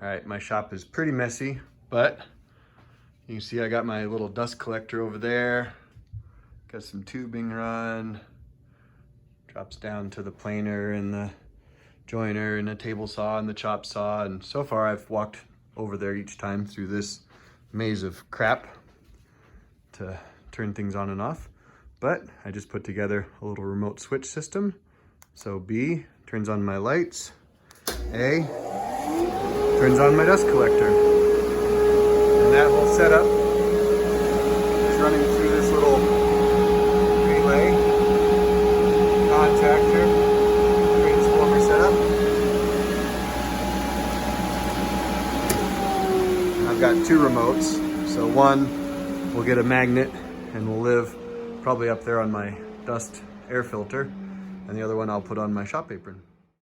All right, my shop is pretty messy, but you can see I got my little dust collector over there. Got some tubing run. Drops down to the planer and the joiner and the table saw and the chop saw. And so far I've walked over there each time through this maze of crap to turn things on and off. But I just put together a little remote switch system. So B turns on my lights. A turns on my dust collector. And that whole setup is running through this little relay contactor transformer setup. I've got two remotes. So one will get a magnet and will live probably up there on my dust air filter. And the other one I'll put on my shop apron.